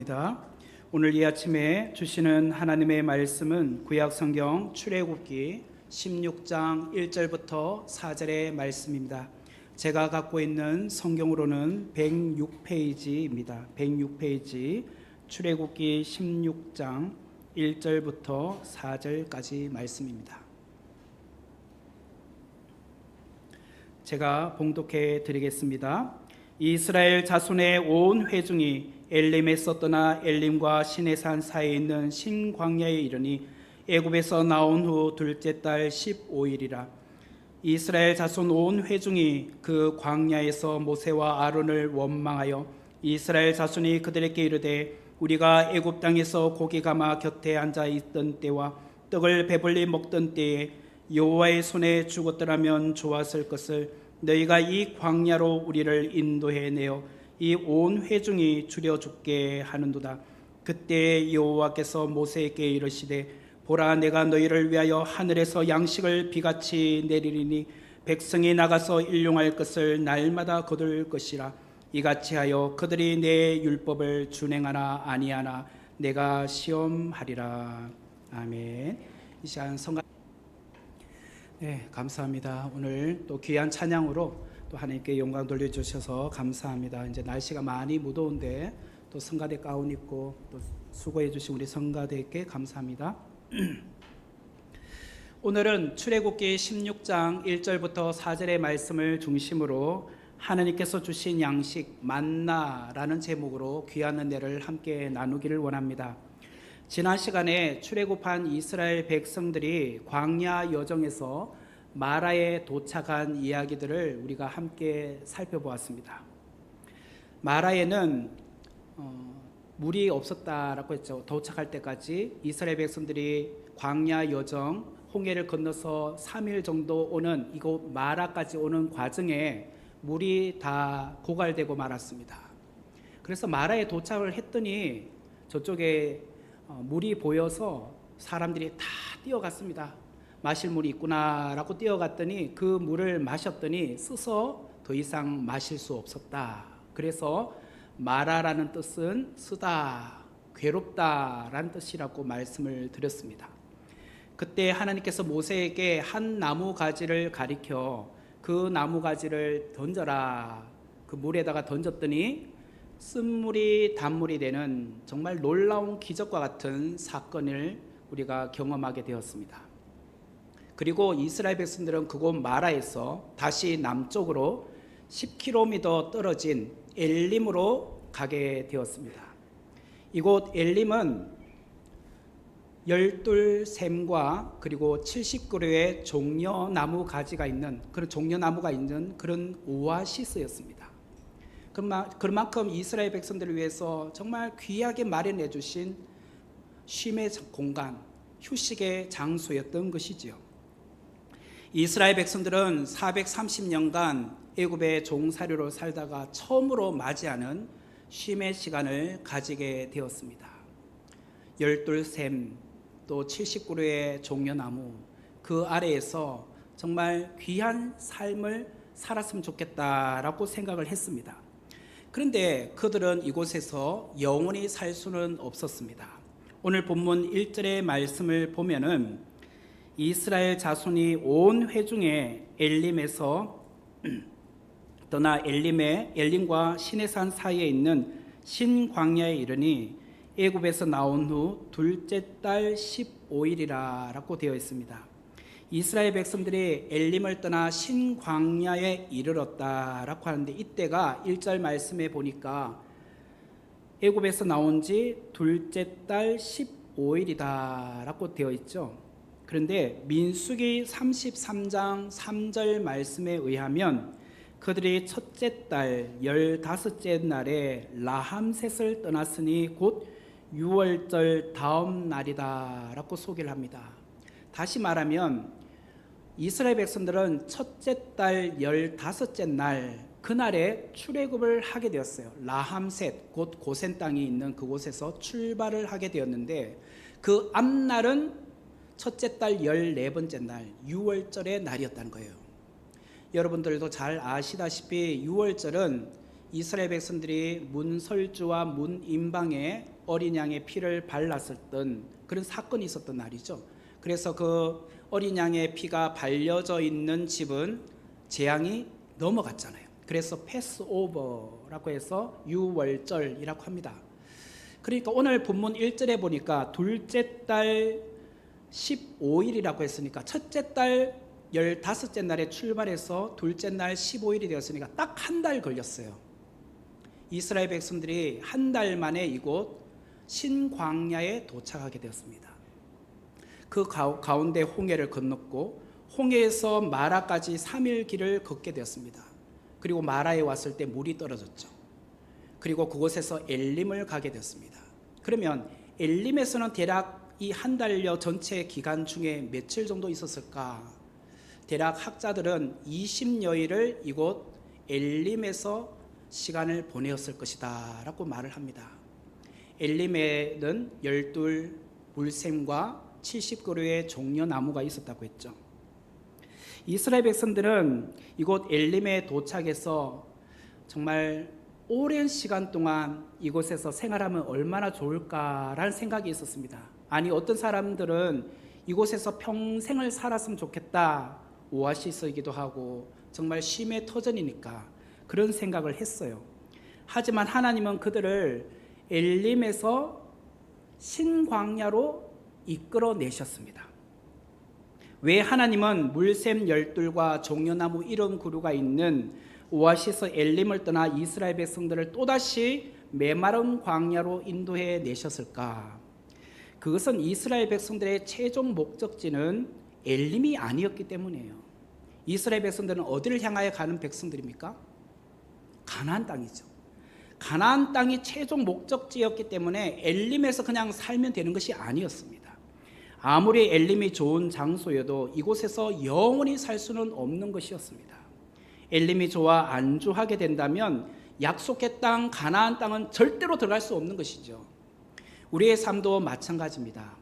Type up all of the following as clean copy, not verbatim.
입니다. 오늘 이 아침에 주시는 하나님의 말씀은 구약 성경 출애굽기 16장 1절부터 4절의 말씀입니다. 제가 갖고 있는 성경으로는 106페이지입니다. 106페이지 출애굽기 16장 1절부터 4절까지 말씀입니다. 제가 봉독해 드리겠습니다. 이스라엘 자손의 온 회중이 엘림에서 떠나 엘림과 시내산 사이에 있는 신광야에 이르니 애굽에서 나온 후 둘째 달 15일이라. 이스라엘 자손 온 회중이 그 광야에서 모세와 아론을 원망하여 이스라엘 자손이 그들에게 이르되 우리가 애굽 땅에서 고기 가마 곁에 앉아 있던 때와 떡을 배불리 먹던 때에 여호와의 손에 죽었더라면 좋았을 것을 너희가 이 광야로 우리를 인도해 내어 이 온 회중이 죽여 죽게 하는도다. 그때 여호와께서 모세에게 이르시되 보라, 내가 너희를 위하여 하늘에서 양식을 비같이 내리리니 백성이 나가서 일용할 것을 날마다 거둘 것이라. 이같이 하여 그들이 내 율법을 준행하나 아니하나 내가 시험하리라. 아멘. 이 시간 성가. 네, 감사합니다. 오늘 또 귀한 찬양으로 또 하나님께 영광 돌려주셔서 감사합니다. 이제 날씨가 많이 무더운데 또 성가대 가운 입고 또 수고해 주신 우리 성가대께 감사합니다. 오늘은 출애굽기 16장 1절부터 4절의 말씀을 중심으로 하나님께서 주신 양식 만나라는 제목으로 귀한 은혜를 함께 나누기를 원합니다. 지난 시간에 출애굽한 이스라엘 백성들이 광야 여정에서 마라에 도착한 이야기들을 우리가 함께 살펴보았습니다. 마라에는 물이 없었다라고 했죠. 도착할 때까지 이스라엘 백성들이 광야 여정 홍해를 건너서 3일 정도 오는 이곳 마라까지 오는 과정에 물이 다 고갈되고 말았습니다. 그래서 마라에 도착을 했더니 저쪽에 물이 보여서 사람들이 다 뛰어갔습니다. 마실 물이 있구나라고 뛰어갔더니 그 물을 마셨더니 쓰서 더 이상 마실 수 없었다. 그래서 마라라는 뜻은 쓰다, 괴롭다라는 뜻이라고 말씀을 드렸습니다. 그때 하나님께서 모세에게 한 나무 가지를 가리켜 그 나무 가지를 던져라. 그 물에다가 던졌더니 쓴물이 단물이 되는 정말 놀라운 기적과 같은 사건을 우리가 경험하게 되었습니다. 그리고 이스라엘 백성들은 그곳 마라에서 다시 남쪽으로 10km 떨어진 엘림으로 가게 되었습니다. 이곳 엘림은 12샘과 그리고 70그루의 종려나무 가지가 있는 그런 종려나무가 있는 그런 오아시스였습니다. 그만큼 이스라엘 백성들을 위해서 정말 귀하게 마련해 주신 쉼의 공간, 휴식의 장소였던 것이지요. 이스라엘 백성들은 430년간 애굽의 종사료로 살다가 처음으로 맞이하는 쉼의 시간을 가지게 되었습니다. 12샘 또 70그루의 종려나무 그 아래에서 정말 귀한 삶을 살았으면 좋겠다라고 생각을 했습니다. 그런데 그들은 이곳에서 영원히 살 수는 없었습니다. 오늘 본문 1절의 말씀을 보면은 이스라엘 자손이 온 회중에 엘림에서 떠나 엘림과 시내산 사이에 있는 신광야에 이르니 애굽에서 나온 후 둘째 달 15일이라고 되어 있습니다. 이스라엘 백성들이 엘림을 떠나 신광야에 이르렀다라고 하는데 이때가 1절 말씀에 보니까 애굽에서 나온 지 둘째 달 15일이다라고 되어 있죠. 그런데 민수기 33장 3절 말씀에 의하면 그들이 첫째 달 15째 날에 라함셋을 떠났으니 곧 6월절 다음 날이다 라고 소개를 합니다. 다시 말하면 이스라엘 백성들은 첫째 달 15째 날 그날에 출애굽을 하게 되었어요. 라함셋 곧 고센 땅이 있는 그곳에서 출발을 하게 되었는데 그 앞날은 첫째 달 14번째 날 6월절의 날이었다는 거예요. 여러분들도 잘 아시다시피 6월절은 이스라엘 백성들이 문설주와 문인방에 어린 양의 피를 발랐었던 그런 사건이 있었던 날이죠. 그래서 그 어린 양의 피가 발려져 있는 집은 재앙이 넘어갔잖아요. 그래서 패스오버라고 해서 유월절이라고 합니다. 그러니까 오늘 본문 1절에 보니까 둘째 달 15일이라고 했으니까 첫째 달 15째 날에 출발해서 둘째 날 15일이 되었으니까 딱 한 달 걸렸어요. 이스라엘 백성들이 한 달 만에 이곳 신광야에 도착하게 되었습니다. 그 가운데 홍해를 건넜고 홍해에서 마라까지 3일 길을 걷게 되었습니다. 그리고 마라에 왔을 때 물이 떨어졌죠. 그리고 그곳에서 엘림을 가게 되었습니다. 그러면 엘림에서는 대략 이 한 달여 전체 기간 중에 며칠 정도 있었을까? 대략 학자들은 20여일을 이곳 엘림에서 시간을 보내었을 것이다 라고 말을 합니다. 엘림에는 12 물샘과 70그루의 종려나무가 있었다고 했죠. 이스라엘 백성들은 이곳 엘림에 도착해서 정말 오랜 시간 동안 이곳에서 생활하면 얼마나 좋을까라는 생각이 있었습니다. 아니 어떤 사람들은 이곳에서 평생을 살았으면 좋겠다, 오아시스이기도 하고 정말 쉼의 터전이니까 그런 생각을 했어요. 하지만 하나님은 그들을 엘림에서 신광야로 이끌어내셨습니다. 왜 하나님은 물샘 12과 종려나무 70그루가 있는 오아시스 엘림을 떠나 이스라엘 백성들을 또다시 메마른 광야로 인도해 내셨을까? 그것은 이스라엘 백성들의 최종 목적지는 엘림이 아니었기 때문이에요. 이스라엘 백성들은 어디를 향하여 가는 백성들입니까? 가나안 땅이죠. 가나안 땅이 최종 목적지였기 때문에 엘림에서 그냥 살면 되는 것이 아니었습니다. 아무리 엘림이 좋은 장소여도 이곳에서 영원히 살 수는 없는 것이었습니다. 엘림이 좋아 안주하게 된다면 약속의 땅 가나안 땅은 절대로 들어갈 수 없는 것이죠. 우리의 삶도 마찬가지입니다.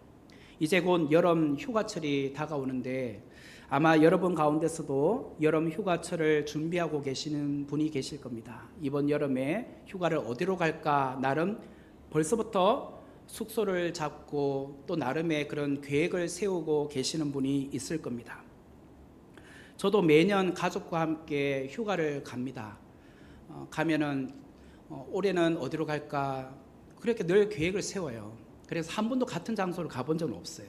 이제 곧 여름 휴가철이 다가오는데 아마 여러분 가운데서도 여름 휴가철을 준비하고 계시는 분이 계실 겁니다. 이번 여름에 휴가를 어디로 갈까 나름 벌써부터 숙소를 잡고 또 나름의 그런 계획을 세우고 계시는 분이 있을 겁니다. 저도 매년 가족과 함께 휴가를 갑니다. 가면은 올해는 어디로 갈까 그렇게 늘 계획을 세워요. 그래서 한 번도 같은 장소를 가본 적은 없어요.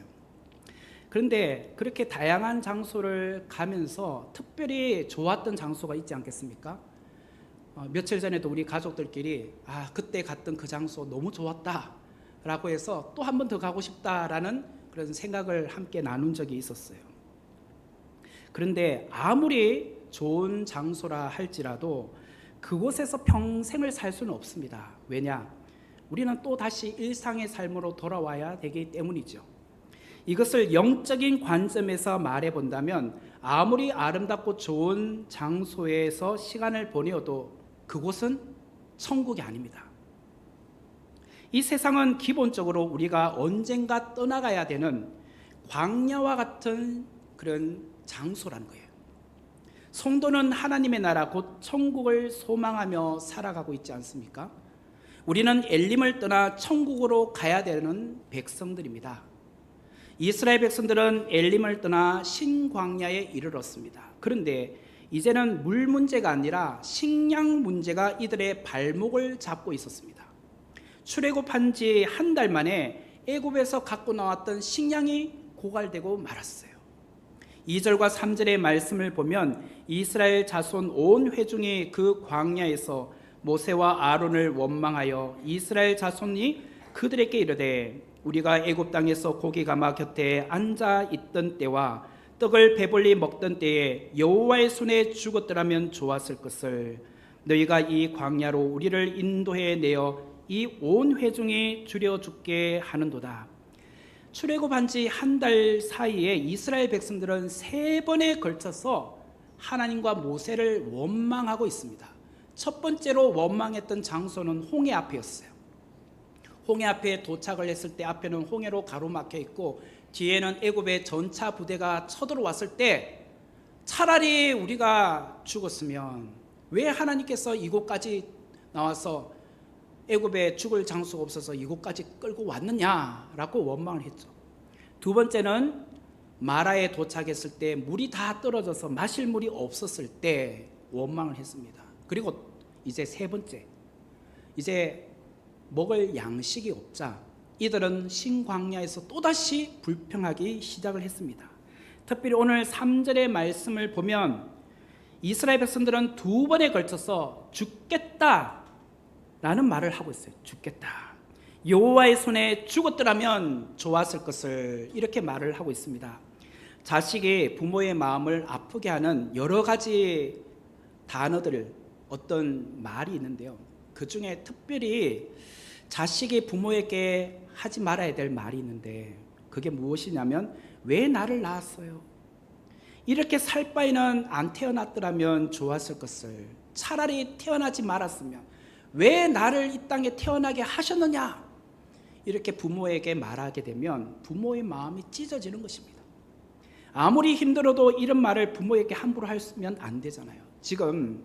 그런데 그렇게 다양한 장소를 가면서 특별히 좋았던 장소가 있지 않겠습니까? 며칠 전에도 우리 가족들끼리 그때 갔던 그 장소 너무 좋았다 라고 해서 또 한 번 더 가고 싶다라는 그런 생각을 함께 나눈 적이 있었어요. 그런데 아무리 좋은 장소라 할지라도 그곳에서 평생을 살 수는 없습니다. 왜냐? 우리는 또 다시 일상의 삶으로 돌아와야 되기 때문이죠. 이것을 영적인 관점에서 말해 본다면 아무리 아름답고 좋은 장소에서 시간을 보내어도 그곳은 천국이 아닙니다. 이 세상은 기본적으로 우리가 언젠가 떠나가야 되는 광야와 같은 그런 장소라는 거예요. 성도는 하나님의 나라 곧 천국을 소망하며 살아가고 있지 않습니까? 우리는 엘림을 떠나 천국으로 가야 되는 백성들입니다. 이스라엘 백성들은 엘림을 떠나 신광야에 이르렀습니다. 그런데 이제는 물 문제가 아니라 식량 문제가 이들의 발목을 잡고 있었습니다. 출애굽한 지 한 달 만에 애굽에서 갖고 나왔던 식량이 고갈되고 말았어요. 2절과 3절의 말씀을 보면 이스라엘 자손 온 회중이 그 광야에서 모세와 아론을 원망하여 이스라엘 자손이 그들에게 이르되 우리가 애굽 땅에서 고기 가마 곁에 앉아 있던 때와 떡을 배불리 먹던 때에 여호와의 손에 죽었더라면 좋았을 것을 너희가 이 광야로 우리를 인도해 내어 이 온 회중이 줄여 죽게 하는도다. 출애굽한 지 한 달 사이에 이스라엘 백성들은 3번에 걸쳐서 하나님과 모세를 원망하고 있습니다. 첫 번째로 원망했던 장소는 홍해 앞이었어요. 홍해 앞에 도착을 했을 때 앞에는 홍해로 가로막혀 있고 뒤에는 애굽의 전차 부대가 쳐들어왔을 때 차라리 우리가 죽었으면 왜 하나님께서 이곳까지 나와서 애굽에 죽을 장소가 없어서 이곳까지 끌고 왔느냐라고 원망을 했죠. 두 번째는 마라에 도착했을 때 물이 다 떨어져서 마실 물이 없었을 때 원망을 했습니다. 그리고 이제 세 번째, 이제 먹을 양식이 없자 이들은 신광야에서 또다시 불평하기 시작을 했습니다. 특별히 오늘 3절의 말씀을 보면 이스라엘 백성들은 두 번에 걸쳐서 죽겠다라는 말을 하고 있어요. 죽겠다. 여호와의 손에 죽었더라면 좋았을 것을 이렇게 말을 하고 있습니다. 자식이 부모의 마음을 아프게 하는 여러 가지 단어들, 어떤 말이 있는데요. 그 중에 특별히 자식이 부모에게 하지 말아야 될 말이 있는데 그게 무엇이냐면 왜 나를 낳았어요? 이렇게 살 바에는 안 태어났더라면 좋았을 것을, 차라리 태어나지 말았으면 왜 나를 이 땅에 태어나게 하셨느냐, 이렇게 부모에게 말하게 되면 부모의 마음이 찢어지는 것입니다. 아무리 힘들어도 이런 말을 부모에게 함부로 하면 안 되잖아요. 지금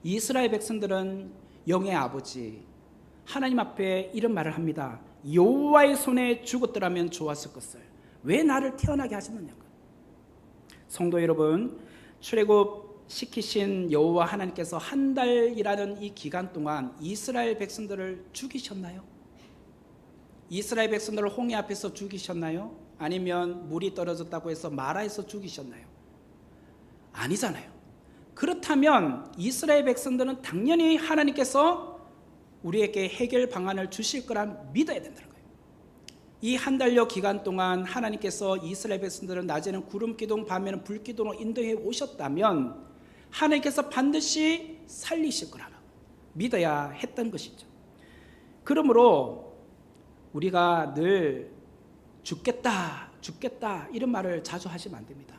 이스라엘 백성들은 영의 아버지 하나님 앞에 이런 말을 합니다. 여호와의 손에 죽었더라면 좋았을 것을 왜 나를 태어나게 하셨느냐고. 성도 여러분, 출애굽 시키신 여호와 하나님께서 한 달이라는 이 기간 동안 이스라엘 백성들을 죽이셨나요? 이스라엘 백성들을 홍해 앞에서 죽이셨나요? 아니면 물이 떨어졌다고 해서 마라에서 죽이셨나요? 아니잖아요. 그렇다면 이스라엘 백성들은 당연히 하나님께서 우리에게 해결 방안을 주실 거란 믿어야 된다는 거예요. 이 한 달여 기간 동안 하나님께서 이스라엘 백성들은 낮에는 구름 기둥, 밤에는 불 기둥으로 인도해 오셨다면 하나님께서 반드시 살리실 거라고 믿어야 했던 것이죠. 그러므로 우리가 늘 죽겠다, 죽겠다 이런 말을 자주 하시면 안 됩니다.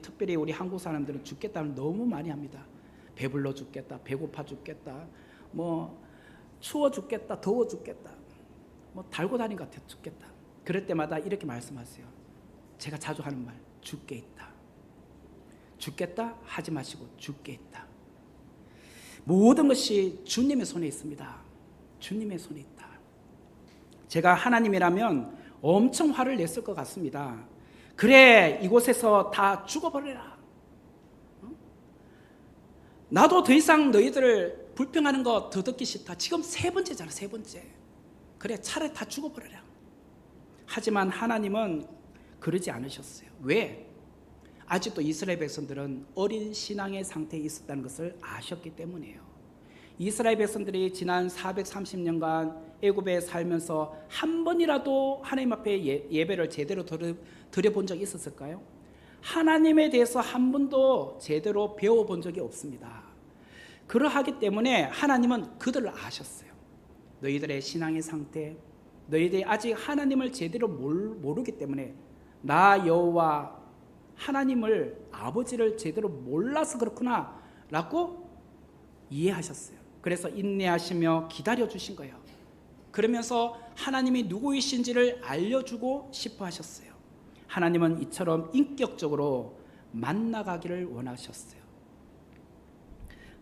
특별히 우리 한국 사람들은 죽겠다는 너무 많이 합니다. 배불러 죽겠다, 배고파 죽겠다, 추워 죽겠다, 더워 죽겠다, 달고 다닌 것 같아 죽겠다. 그럴 때마다 이렇게 말씀하세요. 제가 자주 하는 말, 죽게 있다. 죽겠다 하지 마시고 죽게 있다. 모든 것이 주님의 손에 있습니다. 주님의 손에 있다. 제가 하나님이라면 엄청 화를 냈을 것 같습니다. 그래, 이곳에서 다 죽어버려라. 나도 더 이상 너희들을 불평하는 거 더 듣기 싫다. 지금 세 번째잖아, 세 번째. 그래, 차라리 다 죽어버려라. 하지만 하나님은 그러지 않으셨어요. 왜? 아직도 이스라엘 백성들은 어린 신앙의 상태에 있었다는 것을 아셨기 때문이에요. 이스라엘 백성들이 지난 430년간 애굽에 살면서 한 번이라도 하나님 앞에 예배를 제대로 드려본 적이 있었을까요? 하나님에 대해서 한 번도 제대로 배워본 적이 없습니다. 그러하기 때문에 하나님은 그들을 아셨어요. 너희들의 신앙의 상태, 너희들이 아직 하나님을 제대로 모르기 때문에 나 여호와 하나님을, 아버지를 제대로 몰라서 그렇구나 라고 이해하셨어요. 그래서 인내하시며 기다려주신 거예요. 그러면서 하나님이 누구이신지를 알려주고 싶어 하셨어요. 하나님은 이처럼 인격적으로 만나가기를 원하셨어요.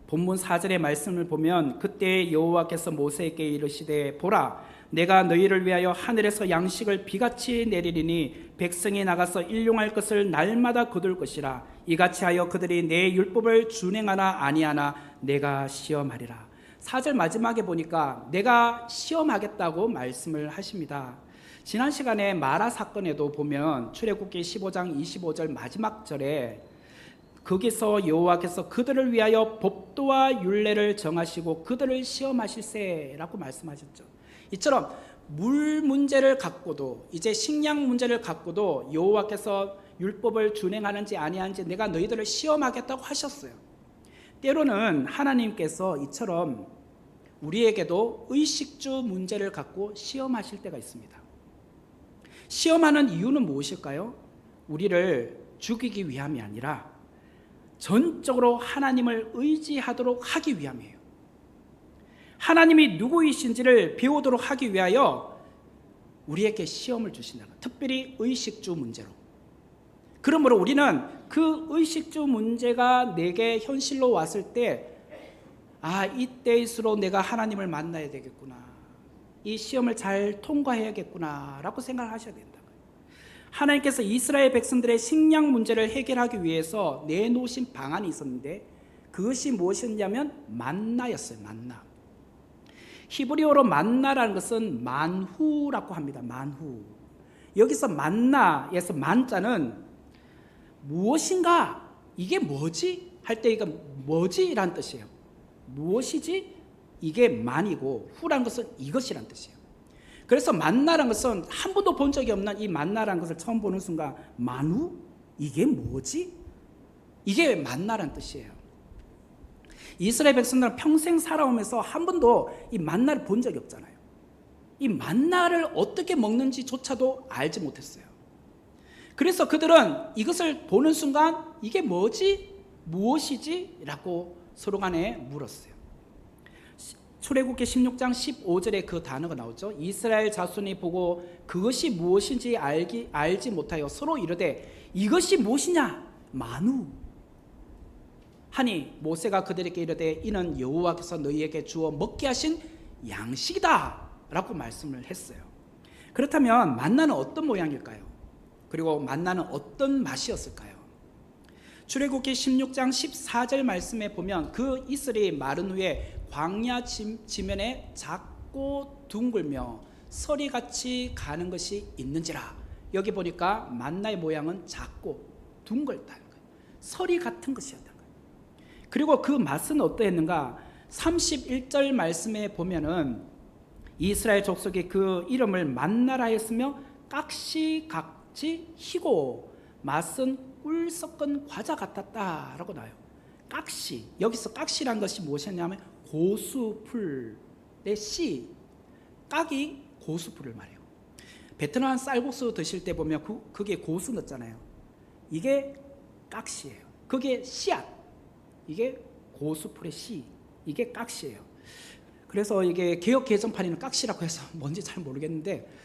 본문 4절의 말씀을 보면 그때 여호와께서 모세에게 이르시되 보라, 내가 너희를 위하여 하늘에서 양식을 비같이 내리리니 백성이 나가서 일용할 것을 날마다 거둘 것이라. 이같이 하여 그들이 내 율법을 준행하나 아니하나 내가 시험하리라. 4절 마지막에 보니까 내가 시험하겠다고 말씀을 하십니다. 지난 시간에 마라 사건에도 보면 출애굽기 15장 25절 마지막 절에 거기서 여호와께서 그들을 위하여 법도와 율례를 정하시고 그들을 시험하실세라고 말씀하셨죠. 이처럼 물 문제를 갖고도, 이제 식량 문제를 갖고도 여호와께서 율법을 준행하는지 아니하는지 내가 너희들을 시험하겠다고 하셨어요. 때로는 하나님께서 이처럼 우리에게도 의식주 문제를 갖고 시험하실 때가 있습니다. 시험하는 이유는 무엇일까요? 우리를 죽이기 위함이 아니라 전적으로 하나님을 의지하도록 하기 위함이에요. 하나님이 누구이신지를 배우도록 하기 위하여 우리에게 시험을 주신다는 거예요. 특별히 의식주 문제로. 그러므로 우리는 그 의식주 문제가 내게 현실로 왔을 때 이때일수록 내가 하나님을 만나야 되겠구나, 이 시험을 잘 통과해야겠구나 라고 생각을 하셔야 된다. 하나님께서 이스라엘 백성들의 식량 문제를 해결하기 위해서 내놓으신 방안이 있었는데, 그것이 무엇이었냐면 만나였어요. 만나. 히브리어로 만나라는 것은 만후라고 합니다. 만후. 여기서 만나에서 만자는 무엇인가, 이게 뭐지? 할 때 이거 뭐지? 라는 뜻이에요. 무엇이지? 이게 만이고, 후라는 것은 이것이란 뜻이에요. 그래서 만나라는 것은 한 번도 본 적이 없는 이 만나라는 것을 처음 보는 순간, 만후? 이게 뭐지? 이게 만나라는 뜻이에요. 이스라엘 백성들은 평생 살아오면서 한 번도 이 만나를 본 적이 없잖아요. 이 만나를 어떻게 먹는지조차도 알지 못했어요. 그래서 그들은 이것을 보는 순간 이게 뭐지? 무엇이지? 라고 서로 간에 물었어요. 출애굽기 16장 15절에 그 단어가 나오죠. 이스라엘 자손이 보고 그것이 무엇인지 알지 못하여 서로 이르되 이것이 무엇이냐? 만우 하니 모세가 그들에게 이르되 이는 여호와께서 너희에게 주어 먹게 하신 양식이다 라고 말씀을 했어요. 그렇다면 만나는 어떤 모양일까요? 그리고 만나는 어떤 맛이었을까요? 출애굽기 16장 14절 말씀에 보면 그 이슬이 마른 후에 광야 지면에 작고 둥글며 서리같이 가는 것이 있는지라. 여기 보니까 만나의 모양은 작고 둥글다는 거예요. 서리 같은 것이었다는 거예요. 그리고 그 맛은 어떠했는가? 31절 말씀에 보면은 이스라엘 족속이 그 이름을 만나라 했으며 깍시같이 희고 맛은 꿀 섞은 과자 같았다라고 나와요. 깍시, 여기서 깍시란 것이 무엇이냐면 고수풀의 씨, 깍이 고수풀을 말해요. 베트남 쌀국수 드실 때 보면 그게 고수 넣잖아요. 이게 깍시예요. 그게 씨앗, 이게 고수풀의 씨, 이게 깍시예요. 그래서 이게 개역 개정판에는 깍시라고 해서 뭔지 잘 모르겠는데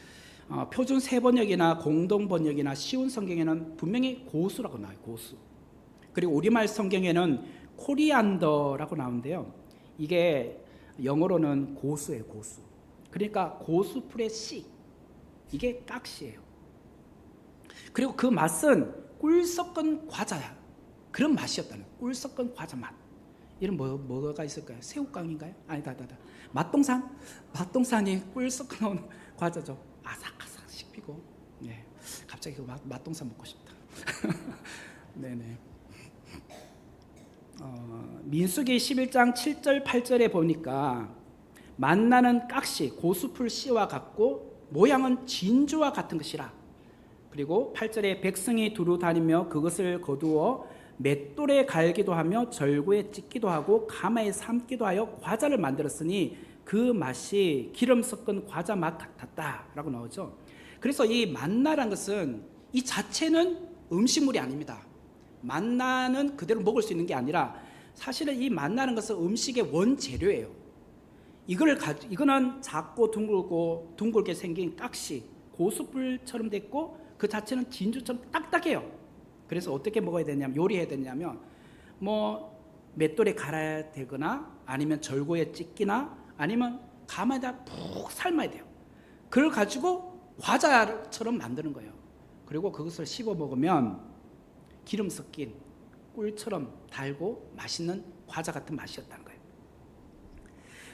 표준 세번역이나 공동번역이나 쉬운 성경에는 분명히 고수라고 나와요. 고수. 그리고 우리말 성경에는 코리안더라고 나오는데요. 이게 영어로는 고수예요. 고수. 그러니까 고수풀의 씨, 이게 깍시예요. 그리고 그 맛은 꿀 섞은 과자야. 그런 맛이었다는 거예요. 꿀 섞은 과자 맛. 이런 뭐가 있을까요? 새우깡인가요? 아니다. 맛동산이 꿀 섞어 놓은 과자죠. 아삭아삭 씹히고. 네. 갑자기 그 맛동산 먹고 싶다. 네네. 민수기 11장 7절 8절에 보니까 만나는 깍시, 고수풀 씨와 같고 모양은 진주와 같은 것이라. 그리고 8절에 백성이 두루 다니며 그것을 거두어 맷돌에 갈기도 하며 절구에 찢기도 하고 가마에 삶기도 하여 과자를 만들었으니 그 맛이 기름 섞은 과자 맛 같았다라고 나오죠. 그래서 이 만나란 것은 이 자체는 음식물이 아닙니다. 만나는 그대로 먹을 수 있는 게 아니라 사실은 이 만나는 것은 음식의 원재료예요. 이거는 작고 둥글게 생긴 깍시, 고수불처럼 됐고 그 자체는 진주처럼 딱딱해요. 그래서 어떻게 먹어야 되냐면, 요리해야 되냐면 맷돌에 갈아야 되거나 아니면 절구에 찢기나 아니면 가마에다 푹 삶아야 돼요. 그걸 가지고 과자처럼 만드는 거예요. 그리고 그것을 씹어 먹으면 기름 섞인 꿀처럼 달고 맛있는 과자 같은 맛이었다는 거예요.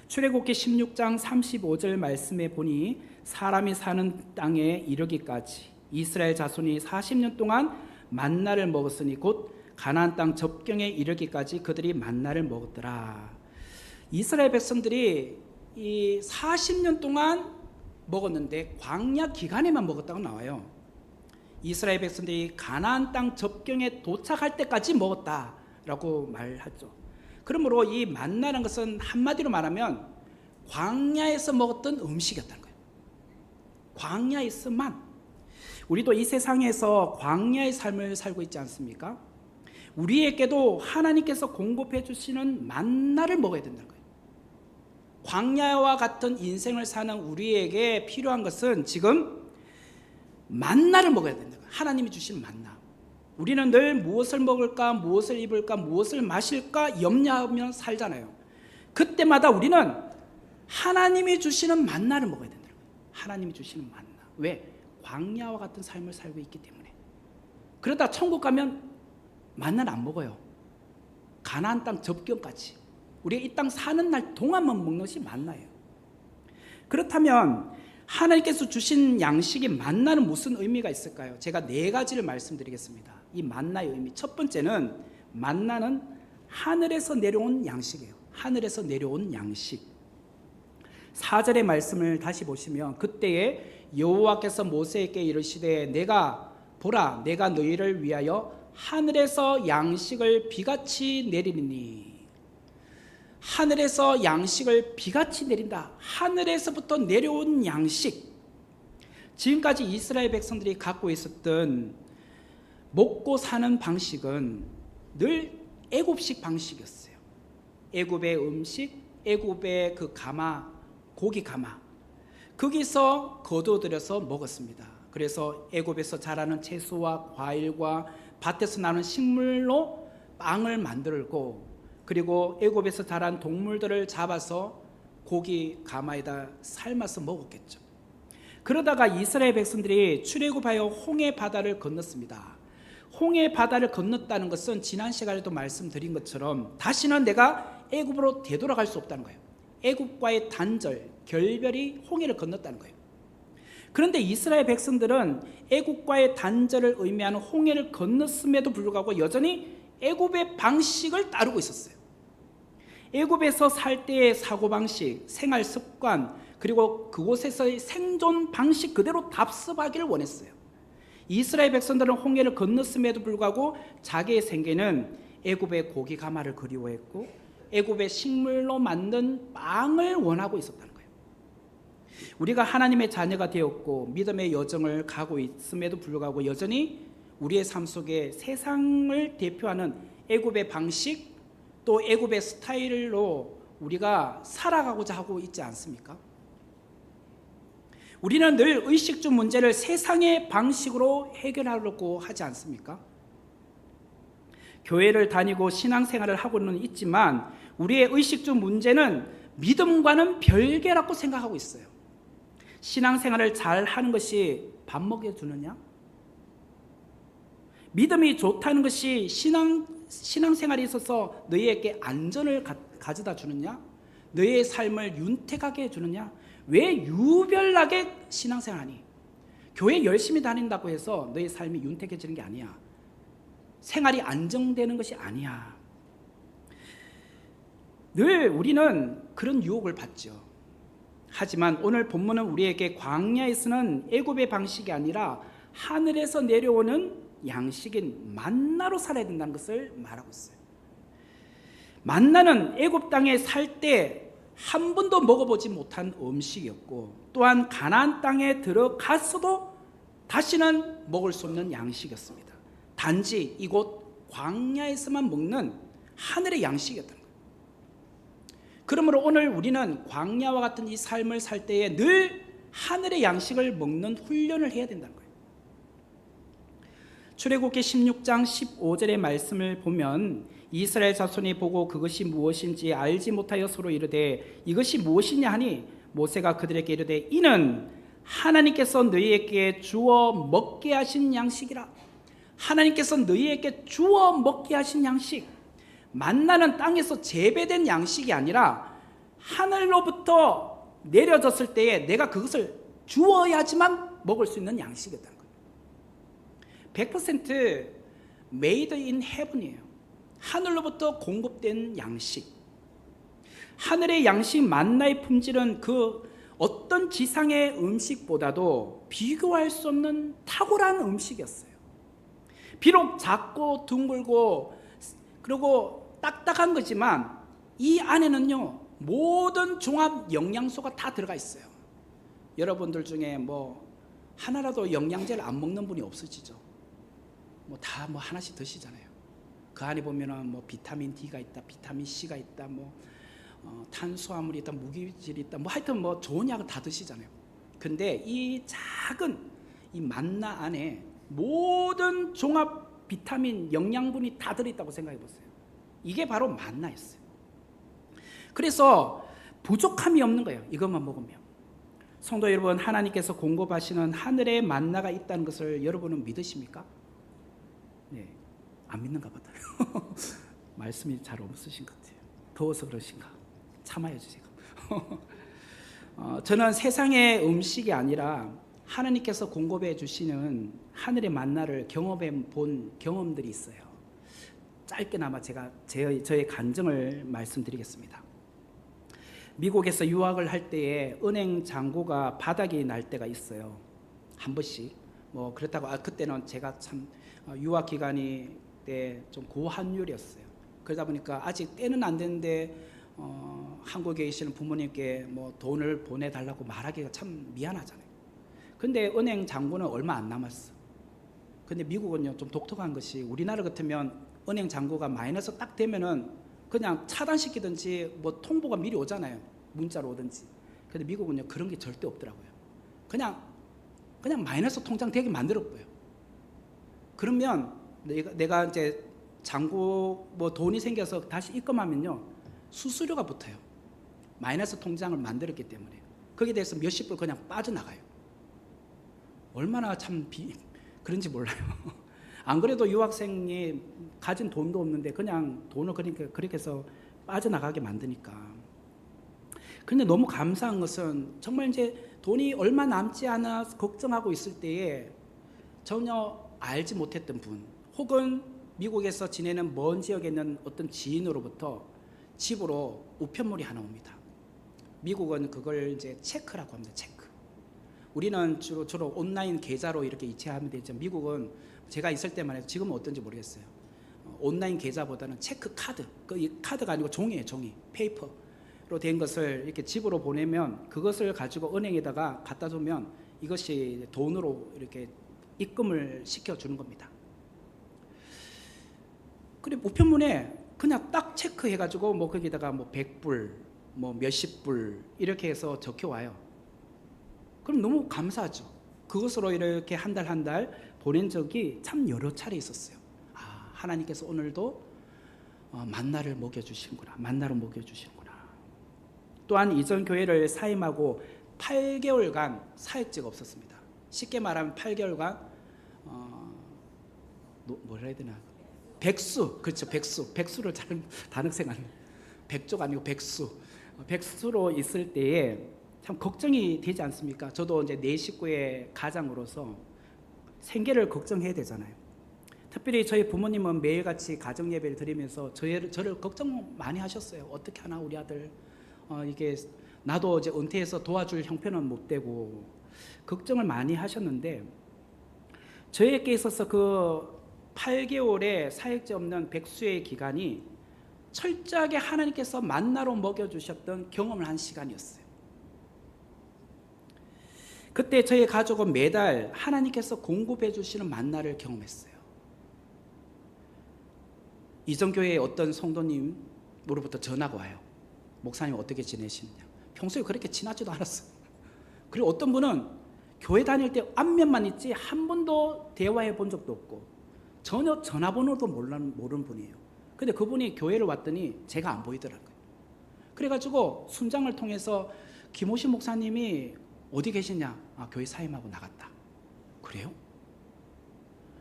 출애굽기 16장 35절 말씀에 보니 사람이 사는 땅에 이르기까지 이스라엘 자손이 40년 동안 만나를 먹었으니 곧 가나안 땅 접경에 이르기까지 그들이 만나를 먹었더라. 이스라엘 백성들이 이 40년 동안 먹었는데 광야 기간에만 먹었다고 나와요. 이스라엘 백성들이 가나안 땅 접경에 도착할 때까지 먹었다라고 말하죠. 그러므로 이 만나라는 것은 한마디로 말하면 광야에서 먹었던 음식이었다는 거예요. 광야에서만. 우리도 이 세상에서 광야의 삶을 살고 있지 않습니까? 우리에게도 하나님께서 공급해 주시는 만나를 먹어야 된다는 거예요. 광야와 같은 인생을 사는 우리에게 필요한 것은 지금 만나를 먹어야 된다는 거예요. 하나님이 주신 만나. 우리는 늘 무엇을 먹을까, 무엇을 입을까, 무엇을 마실까 염려하며 살잖아요. 그때마다 우리는 하나님이 주시는 만나를 먹어야 된다는 거예요. 하나님이 주시는 만나. 왜? 광야와 같은 삶을 살고 있기 때문에. 그러다 천국 가면 만나는 안 먹어요. 가나안 땅 접경까지 우리가 이 땅 사는 날 동안만 먹는 것이 만나예요. 그렇다면 하나님께서 주신 양식이 만나는 무슨 의미가 있을까요? 제가 4가지를 말씀드리겠습니다. 이 만나의 의미. 첫 번째는 만나는 하늘에서 내려온 양식이에요. 하늘에서 내려온 양식. 4절의 말씀을 다시 보시면 그때에 여호와께서 모세에게 이르시되 보라 내가 너희를 위하여 하늘에서 양식을 비같이 내리니. 하늘에서 양식을 비같이 내린다. 하늘에서부터 내려온 양식. 지금까지 이스라엘 백성들이 갖고 있었던 먹고 사는 방식은 늘 애굽식 방식이었어요. 애굽의 음식, 애굽의 그 가마, 고기 가마, 거기서 거둬들여서 먹었습니다. 그래서 애굽에서 자라는 채소와 과일과 밭에서 나는 식물로 빵을 만들고, 그리고 애굽에서 자란 동물들을 잡아서 고기 가마에다 삶아서 먹었겠죠. 그러다가 이스라엘 백성들이 출애굽하여 홍해 바다를 건넜습니다. 홍해 바다를 건넜다는 것은 지난 시간에도 말씀드린 것처럼 다시는 내가 애굽으로 되돌아갈 수 없다는 거예요. 애굽과의 단절, 결별이 홍해를 건넜다는 거예요. 그런데 이스라엘 백성들은 애굽과의 단절을 의미하는 홍해를 건넜음에도 불구하고 여전히 애굽의 방식을 따르고 있었어요. 애굽에서 살 때의 사고방식, 생활 습관, 그리고 그곳에서의 생존 방식 그대로 답습하기를 원했어요. 이스라엘 백성들은 홍해를 건넜음에도 불구하고 자기의 생계는 애굽의 고기 가마를 그리워했고 애굽의 식물로 만든 빵을 원하고 있었다는 거예요. 우리가 하나님의 자녀가 되었고 믿음의 여정을 가고 있음에도 불구하고 여전히 우리의 삶 속에 세상을 대표하는 애굽의 방식, 또 애굽의 스타일로 우리가 살아가고자 하고 있지 않습니까? 우리는 늘 의식주 문제를 세상의 방식으로 해결하려고 하지 않습니까? 교회를 다니고 신앙생활을 하고는 있지만 우리의 의식주 문제는 믿음과는 별개라고 생각하고 있어요. 신앙생활을 잘 하는 것이 밥 먹여주느냐? 믿음이 좋다는 것이 신앙생활에 있어서 너희에게 안전을 가져다 주느냐? 너희의 삶을 윤택하게 해주느냐? 왜 유별나게 신앙생활하니? 교회 열심히 다닌다고 해서 너희 삶이 윤택해지는 게 아니야. 생활이 안정되는 것이 아니야. 늘 우리는 그런 유혹을 받죠. 하지만 오늘 본문은 우리에게 광야에서는 애굽의 방식이 아니라 하늘에서 내려오는 양식인 만나로 살아야 된다는 것을 말하고 있어요. 만나는 애굽 땅에 살 때 한 번도 먹어보지 못한 음식이었고 또한 가나안 땅에 들어갔어도 다시는 먹을 수 없는 양식이었습니다. 단지 이곳 광야에서만 먹는 하늘의 양식이었던 거예요. 그러므로 오늘 우리는 광야와 같은 이 삶을 살 때에 늘 하늘의 양식을 먹는 훈련을 해야 된다는 거예요. 출애굽기 16장 15절의 말씀을 보면 이스라엘 자손이 보고 그것이 무엇인지 알지 못하여 서로 이르되 이것이 무엇이냐 하니 모세가 그들에게 이르되 이는 하나님께서 너희에게 주어 먹게 하신 양식이라. 하나님께서 너희에게 주어 먹게 하신 양식. 만나는 땅에서 재배된 양식이 아니라 하늘로부터 내려졌을 때에 내가 그것을 주어야지만 먹을 수 있는 양식이었다는 거예요. 100% made in heaven이에요. 하늘로부터 공급된 양식. 하늘의 양식 만나의 품질은 그 어떤 지상의 음식보다도 비교할 수 없는 탁월한 음식이었어요. 비록 작고 둥글고 그리고 딱딱한 거지만 이 안에는요 모든 종합 영양소가 다 들어가 있어요. 여러분들 중에 뭐 하나라도 영양제를 안 먹는 분이 없으시죠? 뭐 다 뭐 하나씩 드시잖아요. 그 안에 보면은 뭐 비타민 D가 있다, 비타민 C가 있다, 뭐 탄수화물이 있다, 무기질이 있다, 뭐 하여튼 뭐 좋은 약은 다 드시잖아요. 근데 이 작은 이 만나 안에 모든 종합 비타민 영양분이 다 들어있다고 생각해 보세요. 이게 바로 만나였어요. 그래서 부족함이 없는 거예요. 이것만 먹으면. 성도 여러분, 하나님께서 공급하시는 하늘의 만나가 있다는 것을 여러분은 믿으십니까? 네, 안 믿는가 봐요. 말씀이 잘 없으신 것 같아요. 더워서 그러신가? 참아요 주세요. 저는 세상의 음식이 아니라 하나님께서 공급해 주시는 하늘의 만나를 경험해 본 경험들이 있어요. 짧게나마 제가 저의 간증을 말씀드리겠습니다. 미국에서 유학을 할 때에 은행 잔고가 바닥이 날 때가 있어요. 한 번씩. 뭐 그렇다고 그때는 제가 참 유학 기간이 때 좀 고환율이었어요. 그러다 보니까 아직 때는 안 됐는데 한국에 계시는 부모님께 뭐 돈을 보내달라고 말하기가 참 미안하잖아요. 근데 은행 잔고는 얼마 안 남았어. 근데 미국은요 좀 독특한 것이, 우리나라 같으면 은행 잔고가 마이너스 딱 되면은 그냥 차단시키든지 뭐 통보가 미리 오잖아요. 문자로 오든지. 근데 미국은요 그런 게 절대 없더라고요. 그냥 마이너스 통장 되게 만들었고요. 그러면 내가 이제 잔고 뭐 돈이 생겨서 다시 입금하면요 수수료가 붙어요. 마이너스 통장을 만들었기 때문에. 거기에 대해서 몇십 불 그냥 빠져나가요. 얼마나 참 그런지 몰라요. 안 그래도 유학생이 가진 돈도 없는데 그냥 돈을 그렇게 해서 빠져나가게 만드니까. 그런데 너무 감사한 것은 정말 이제 돈이 얼마 남지 않아 걱정하고 있을 때에 전혀 알지 못했던 분, 혹은 미국에서 지내는 먼 지역에 있는 어떤 지인으로부터 집으로 우편물이 하나 옵니다. 미국은 그걸 이제 체크라고 합니다. 체크. 우리는 주로 온라인 계좌로 이렇게 이체하면 되죠. 미국은 제가 있을 때만 해도, 지금은 어떤지 모르겠어요. 온라인 계좌보다는 체크 카드, 이 카드가 아니고 종이에요. 종이, 페이퍼로 된 것을 이렇게 집으로 보내면 그것을 가지고 은행에다가 갖다 주면 이것이 돈으로 이렇게 입금을 시켜주는 겁니다. 그리고 우편물에 그냥 딱 체크해가지고 뭐 거기다가 뭐 100불, 뭐 몇십 불 이렇게 해서 적혀와요. 그럼 너무 감사하죠. 그것으로 이렇게 한 달 보낸 적이 참 여러 차례 있었어요. 아, 하나님께서 오늘도 만나를 먹여주시는구나. 만나로 먹여주시는구나. 또한 이전 교회를 사임하고 8개월간 사역지가 없었습니다. 쉽게 말하면 8개월간 뭐라 해야 되나? 백수, 그렇죠. 백수를 잘 단학생 아니에요. 백조가 아니고 백수로 있을 때에 참 걱정이 되지 않습니까? 저도 이제 네 식구의 가장으로서 생계를 걱정해야 되잖아요. 특별히 저희 부모님은 매일같이 가정 예배를 드리면서 저를 걱정 많이 하셨어요. 어떻게 하나 우리 아들, 이게 나도 이제 은퇴해서 도와줄 형편은 못 되고 걱정을 많이 하셨는데, 저에게 있어서 그 8개월의 사역지 없는 백수의 기간이 철저하게 하나님께서 만나로 먹여주셨던 경험을 한 시간이었어요. 그때 저희 가족은 매달 하나님께서 공급해 주시는 만나를 경험했어요. 이전교회의 어떤 성도님으로부터 전화가 와요. 목사님 어떻게 지내시느냐. 평소에 그렇게 친하지도 않았어요. 그리고 어떤 분은 교회 다닐 때 안면만 있지 한 번도 대화해 본 적도 없고 전혀 전화번호도 모르는 분이에요. 근데 그분이 교회를 왔더니 제가 안 보이더라고요. 그래가지고 순장을 통해서 김호신 목사님이 어디 계시냐? 아, 교회 사임하고 나갔다. 그래요?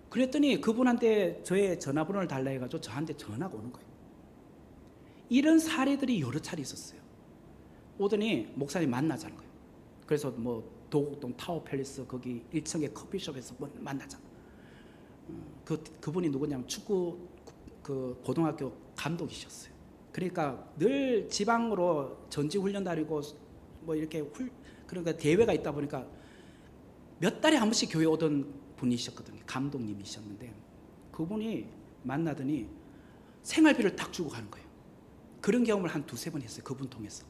그랬더니 그분한테 저의 전화번호를 달라 해가지고 저한테 전화가 오는 거예요. 이런 사례들이 여러 차례 있었어요. 오더니 목사님 만나자는 거예요. 그래서 뭐 도곡동 타워 팰리스 거기 1층의 커피숍에서 만나자. 그분이 누구냐면 축구 그 고등학교 감독이셨어요. 그러니까 늘 지방으로 전지 훈련 다니고 뭐 이렇게 그러니까 대회가 있다 보니까 몇 달에 한 번씩 교회 오던 분이셨거든요. 감독님이셨는데 그분이 만나더니 생활비를 딱 주고 가는 거예요. 그런 경험을 한 두세 번 했어요. 그분 통해서.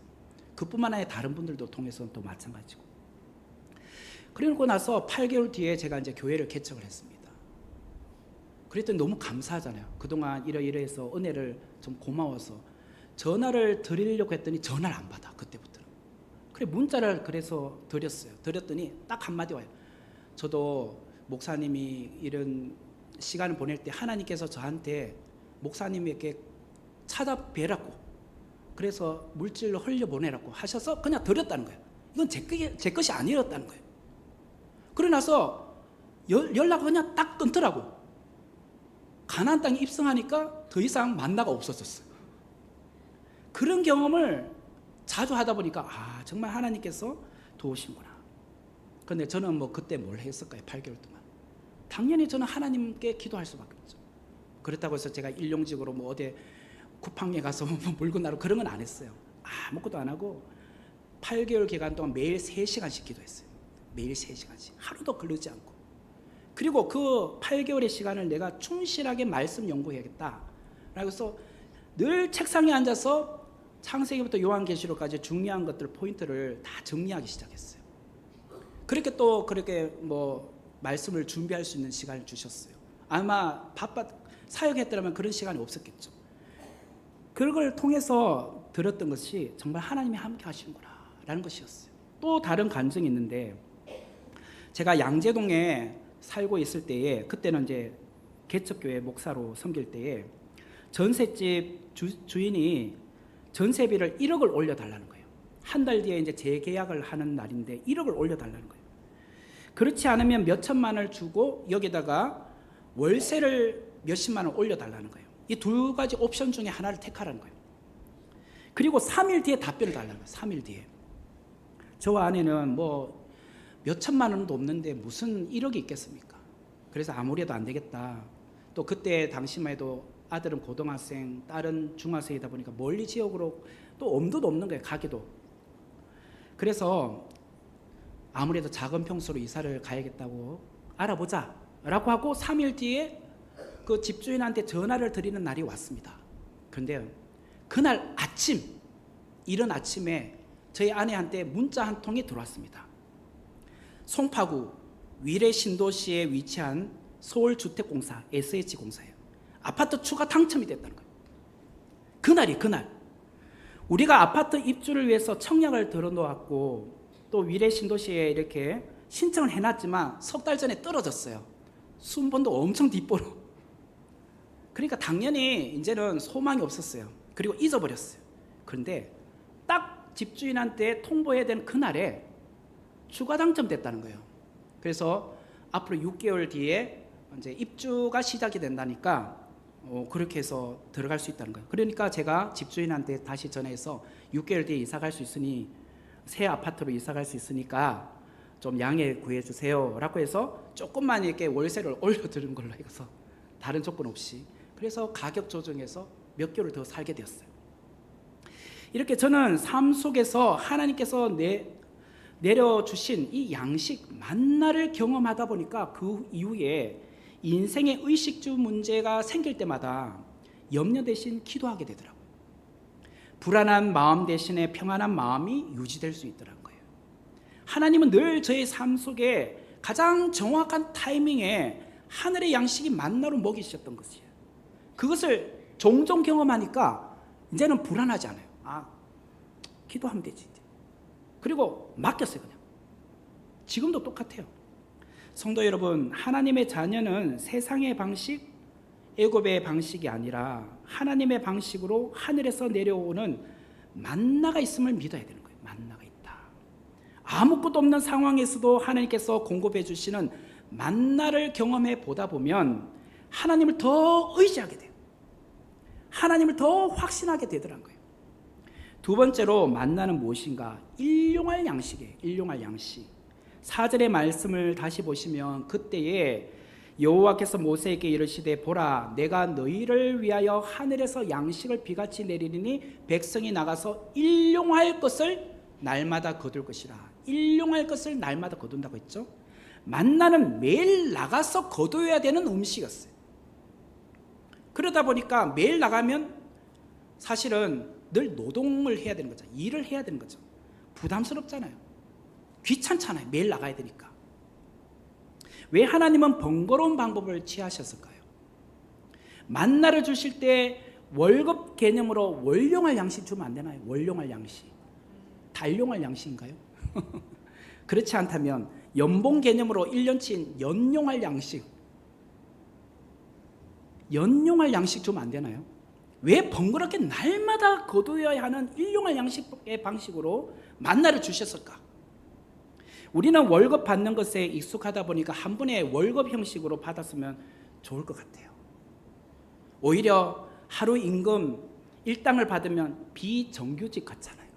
그뿐만 아니라 다른 분들도 통해서는 또 마찬가지고. 그러고 나서 8개월 뒤에 제가 이제 교회를 개척을 했습니다. 그랬더니 너무 감사하잖아요. 그동안 이러이러해서 은혜를 좀 고마워서 전화를 드리려고 했더니 전화를 안 받아. 그때부터는. 그래 문자를 그래서 드렸어요. 드렸더니 딱 한마디 와요. 저도 목사님이 이런 시간을 보낼 때 하나님께서 저한테 목사님에게 찾아뵈라고 그래서 물질로 흘려보내라고 하셔서 그냥 드렸다는 거예요. 이건 제 것이 아니었다는 거예요. 그러고 나서 연락을 그냥 딱 끊더라고. 가나안 땅에 입성하니까 더 이상 만나가 없어졌어요. 그런 경험을 자주 하다 보니까 정말 하나님께서 도우시구나. 그런데 저는 뭐 그때 뭘 했을까요? 8개월 동안. 당연히 저는 하나님께 기도할 수밖에 없죠. 그렇다고 해서 제가 일용직으로 뭐 어디 쿠팡에 가서 뭐 물건 나르고 그런 건 안 했어요. 아무것도 안 하고 8개월 기간 동안 매일 3시간씩 기도했어요. 매일 3시간씩. 하루도 걸르지 않고. 그리고 그 8개월의 시간을 내가 충실하게 말씀 연구해야겠다. 그래서 늘 책상에 앉아서 창세기부터 요한계시록까지 중요한 것들 포인트를 다 정리하기 시작했어요. 그렇게 뭐 말씀을 준비할 수 있는 시간을 주셨어요. 아마 사역했더라면 그런 시간이 없었겠죠. 그걸 통해서 들었던 것이 정말 하나님이 함께 하시는구나 라는 것이었어요. 또 다른 간증이 있는데, 제가 양재동에 살고 있을 때에, 그때는 이제 개척교회 목사로 섬길 때에 전셋집 주인이 전세비를 1억을 올려달라는 거예요. 한 달 뒤에 이제 재계약을 하는 날인데 1억을 올려달라는 거예요. 그렇지 않으면 몇 천만 원을 주고 여기다가 월세를 몇십만 원 올려달라는 거예요. 이 두 가지 옵션 중에 하나를 택하라는 거예요. 그리고 3일 뒤에 답변을 달라는 거예요. 3일 뒤에. 저와 아내는 뭐 몇 천만 원도 없는데 무슨 1억이 있겠습니까? 그래서 아무래도 안 되겠다. 또 그때 당시만 해도 아들은 고등학생, 딸은 중학생이다 보니까 멀리 지역으로 또 엄두도 없는 거예요. 가기도. 그래서 아무래도 작은 평수로 이사를 가야겠다고 알아보자 라고 하고 3일 뒤에 그 집주인한테 전화를 드리는 날이 왔습니다. 그런데 그날 아침, 이른 아침에 저희 아내한테 문자 한 통이 들어왔습니다. 송파구 위례 신도시에 위치한 서울주택공사 SH공사예요. 아파트 추가 당첨이 됐다는 거예요. 그날 우리가 아파트 입주를 위해서 청약을 들어놓았고 또 위례 신도시에 이렇게 신청을 해놨지만 석 달 전에 떨어졌어요. 순번도 엄청 뒷보로. 그러니까 당연히 이제는 소망이 없었어요. 그리고 잊어버렸어요. 그런데 딱 집주인한테 통보해야 되는 그날에 추가 당첨됐다는 거예요. 그래서 앞으로 6개월 뒤에 이제 입주가 시작이 된다니까 그렇게 해서 들어갈 수 있다는 거예요. 그러니까 제가 집주인한테 다시 전화해서 6개월 뒤에 이사 갈 수 있으니, 새 아파트로 이사 갈 수 있으니까 좀 양해 구해 주세요 라고 해서 조금만 이렇게 월세를 올려드린 걸로 해서 다른 조건 없이, 그래서 가격 조정해서 몇 개월 더 살게 되었어요. 이렇게 저는 삶 속에서 하나님께서 내려주신 이 양식 만나를 경험하다 보니까 그 이후에 인생의 의식주 문제가 생길 때마다 염려 대신 기도하게 되더라고요. 불안한 마음 대신에 평안한 마음이 유지될 수 있더라는 거예요. 하나님은 늘 저의 삶 속에 가장 정확한 타이밍에 하늘의 양식이 만나로 먹이셨던 것이에요. 그것을 종종 경험하니까 이제는 불안하지 않아요. 기도하면 되지. 그리고 맡겼어요. 그냥. 지금도 똑같아요. 성도 여러분, 하나님의 자녀는 세상의 방식, 애굽의 방식이 아니라 하나님의 방식으로 하늘에서 내려오는 만나가 있음을 믿어야 되는 거예요. 만나가 있다. 아무것도 없는 상황에서도 하나님께서 공급해 주시는 만나를 경험해 보다 보면 하나님을 더 의지하게 돼요. 하나님을 더 확신하게 되더라는 거예요. 두 번째로 만나는 무엇인가? 일용할 양식이에요. 일용할 양식. 4절의 말씀을 다시 보시면 그때에 여호와께서 모세에게 이르시되 보라 내가 너희를 위하여 하늘에서 양식을 비같이 내리리니 백성이 나가서 일용할 것을 날마다 거둘 것이라. 일용할 것을 날마다 거둔다고 했죠. 만나는 매일 나가서 거둬야 되는 음식이었어요. 그러다 보니까 매일 나가면 사실은 늘 노동을 해야 되는 거죠. 일을 해야 되는 거죠. 부담스럽잖아요. 귀찮잖아요. 매일 나가야 되니까. 왜 하나님은 번거로운 방법을 취하셨을까요? 만나를 주실 때 월급 개념으로 월용할 양식 주면 안 되나요? 월용할 양식. 달용할 양식인가요? 그렇지 않다면 연봉 개념으로 1년치인 연용할 양식. 연용할 양식 주면 안 되나요? 왜 번거롭게 날마다 거두어야 하는 일용할 양식의 방식으로 만나를 주셨을까? 우리는 월급 받는 것에 익숙하다 보니까 한 번에 월급 형식으로 받았으면 좋을 것 같아요. 오히려 하루 임금 일당을 받으면 비정규직 같잖아요.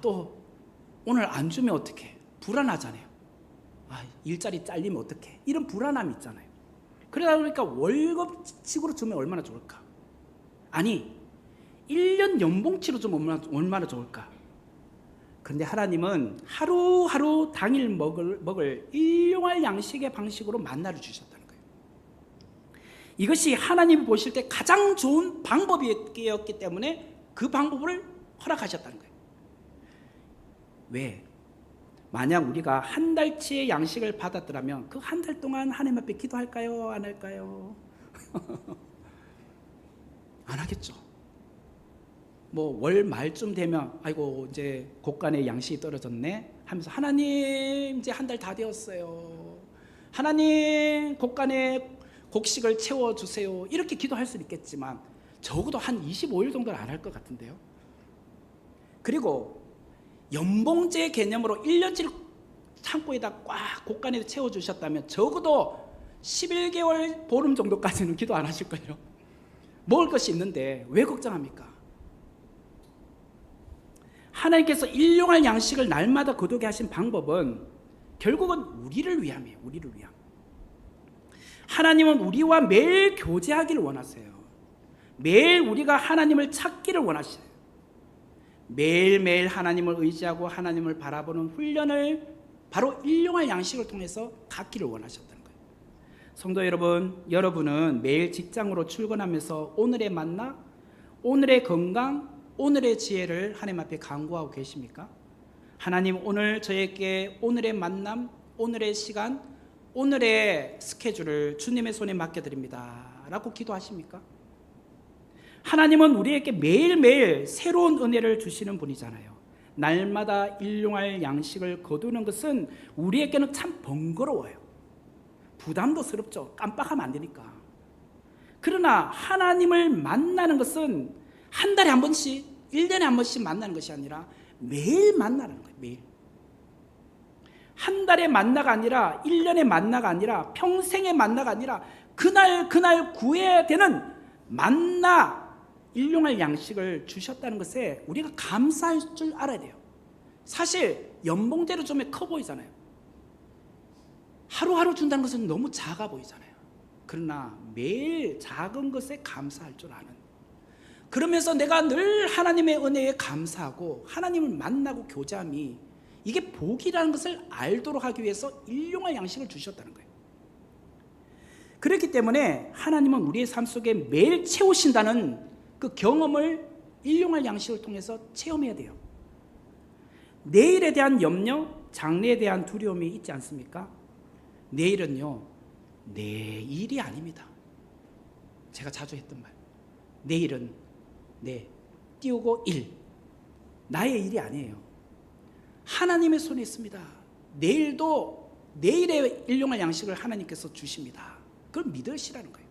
또 오늘 안 주면 어떡해? 불안하잖아요. 일자리 잘리면 어떡해? 이런 불안함이 있잖아요. 그러다 보니까 월급식으로 주면 얼마나 좋을까? 아니, 1년 연봉치로 주면 얼마나 좋을까? 그런데 하나님은 하루하루 당일 먹을 일용할 양식의 방식으로 만나를 주셨다는 거예요. 이것이 하나님이 보실 때 가장 좋은 방법이었기 때문에 그 방법을 허락하셨다는 거예요. 왜? 만약 우리가 한 달치의 양식을 받았더라면 그 한 달 동안 하나님 앞에 기도할까요? 안 할까요? 안 하겠죠. 월 말쯤 되면 아이고 이제 곡간에 양식이 떨어졌네 하면서 하나님 이제 한 달 다 되었어요. 하나님 곡간에 곡식을 채워주세요. 이렇게 기도할 수는 있겠지만 적어도 한 25일 정도는 안 할 것 같은데요. 그리고 연봉제 개념으로 1년치를 창고에다 꽉 곡간에 채워주셨다면 적어도 11개월 보름 정도까지는 기도 안 하실 거예요. 먹을 것이 있는데 왜 걱정합니까? 하나님께서 일용할 양식을 날마다 거두게 하신 방법은 결국은 우리를 위함이에요. 우리를 위함. 하나님은 우리와 매일 교제하기를 원하세요. 매일 우리가 하나님을 찾기를 원하셔요. 매일매일 하나님을 의지하고 하나님을 바라보는 훈련을 바로 일용할 양식을 통해서 갖기를 원하셨다는 거예요. 성도 여러분, 여러분은 매일 직장으로 출근하면서 오늘의 만나, 오늘의 건강, 오늘의 지혜를 하나님 앞에 간구하고 계십니까? 하나님, 오늘 저에게 오늘의 만남, 오늘의 시간, 오늘의 스케줄을 주님의 손에 맡겨드립니다 라고 기도하십니까? 하나님은 우리에게 매일매일 새로운 은혜를 주시는 분이잖아요. 날마다 일용할 양식을 거두는 것은 우리에게는 참 번거로워요. 부담도 스럽죠. 깜빡하면 안 되니까. 그러나 하나님을 만나는 것은 한 달에 한 번씩, 1년에 한 번씩 만나는 것이 아니라 매일 만나는 거예요. 매일. 한 달의 만나가 아니라 1년의 만나가 아니라 평생의 만나가 아니라 그날 구해야 되는 만나, 일용할 양식을 주셨다는 것에 우리가 감사할 줄 알아야 돼요. 사실 연봉대로 좀 커 보이잖아요. 하루하루 준다는 것은 너무 작아 보이잖아요. 그러나 매일 작은 것에 감사할 줄 아는, 그러면서 내가 늘 하나님의 은혜에 감사하고 하나님을 만나고 교제함이 이게 복이라는 것을 알도록 하기 위해서 일용할 양식을 주셨다는 거예요. 그렇기 때문에 하나님은 우리의 삶 속에 매일 채우신다는 그 경험을 일용할 양식을 통해서 체험해야 돼요. 내일에 대한 염려, 장래에 대한 두려움이 있지 않습니까? 내일은요, 내 일이 아닙니다. 제가 자주 했던 말, 내일은 띄우고 일, 나의 일이 아니에요. 하나님의 손에 있습니다. 내일도 내일의 일용할 양식을 하나님께서 주십니다. 그걸 믿으시라는 거예요.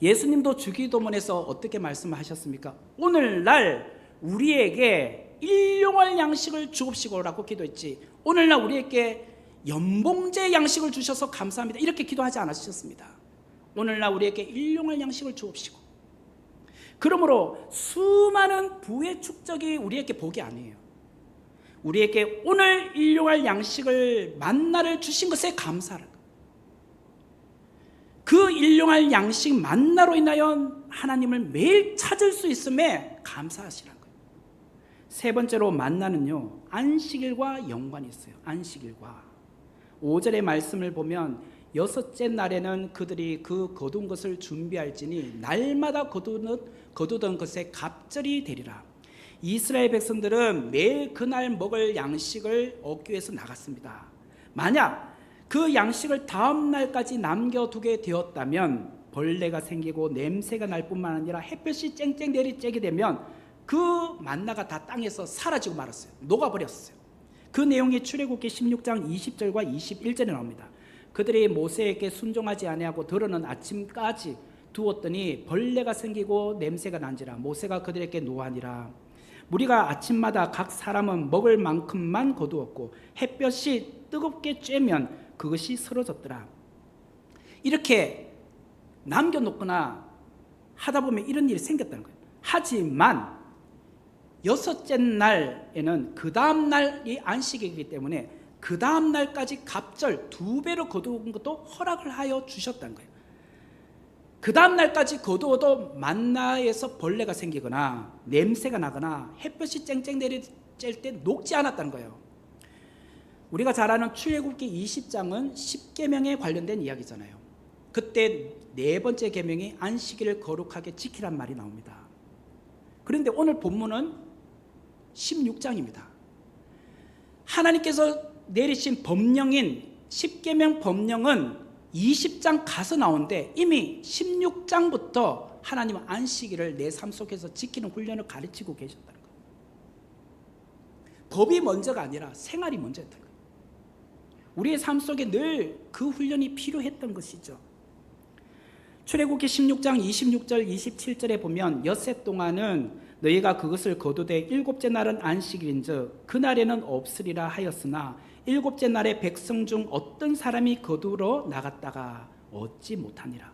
예수님도 주기도문에서 어떻게 말씀하셨습니까? 오늘날 우리에게 일용할 양식을 주옵시고라고 기도했지, 오늘날 우리에게 연봉제 양식을 주셔서 감사합니다 이렇게 기도하지 않으셨습니다. 오늘날 우리에게 일용할 양식을 주옵시고. 그러므로 수많은 부의 축적이 우리에게 복이 아니에요. 우리에게 오늘 일용할 양식을 만나를 주신 것에 감사를, 그 일용할 양식 만나로 인하여 하나님을 매일 찾을 수 있음에 감사하시라는 거예요. 세 번째로 만나는요, 안식일과 연관이 있어요. 안식일과 5절의 말씀을 보면 여섯째 날에는 그들이 그 거둔 것을 준비할지니 날마다 거두던 것에 갑절이 되리라. 이스라엘 백성들은 매일 그날 먹을 양식을 얻기 위해서 나갔습니다. 만약 그 양식을 다음 날까지 남겨두게 되었다면 벌레가 생기고 냄새가 날 뿐만 아니라 햇볕이 쨍쨍 내리쬐게 되면 그 만나가 다 땅에서 사라지고 말았어요. 녹아버렸어요. 그 내용이 출애굽기 16장 20절과 21절에 나옵니다. 그들이 모세에게 순종하지 아니하고 더러는 아침까지 두었더니 벌레가 생기고 냄새가 난지라 모세가 그들에게 노하니라. 무리가 아침마다 각 사람은 먹을 만큼만 거두었고 햇볕이 뜨겁게 쬐면 그것이 쓰러졌더라. 이렇게 남겨놓거나 하다 보면 이런 일이 생겼다는 거예요. 하지만 여섯째 날에는 그 다음 날이 안식이기 때문에 그 다음 날까지 갑절 2배로 거두는 것도 허락을 하여 주셨다는 거예요. 그 다음 날까지 거두어도 만나에서 벌레가 생기거나 냄새가 나거나 햇볕이 쨍쨍 쬐일 때 녹지 않았다는 거예요. 우리가 잘 아는 출애굽기 20장은 10계명에 관련된 이야기잖아요. 그때 4번째 계명이 안식일을 거룩하게 지키란 말이 나옵니다. 그런데 오늘 본문은 16장입니다. 하나님께서 내리신 법령인 10계명 법령은 20장 가서 나오는데 이미 16장부터 하나님은 안식일을 내 삶 속에서 지키는 훈련을 가르치고 계셨다는 거예요. 법이 먼저가 아니라 생활이 먼저였다는 거예요. 우리의 삶 속에 늘 그 훈련이 필요했던 것이죠. 출애굽기 16장 26절 27절에 보면 엿새 동안은 너희가 그것을 거두되 일곱째 날은 안식일인즉 그날에는 없으리라 하였으나 일곱째 날에 백성 중 어떤 사람이 거두러 나갔다가 얻지 못하니라.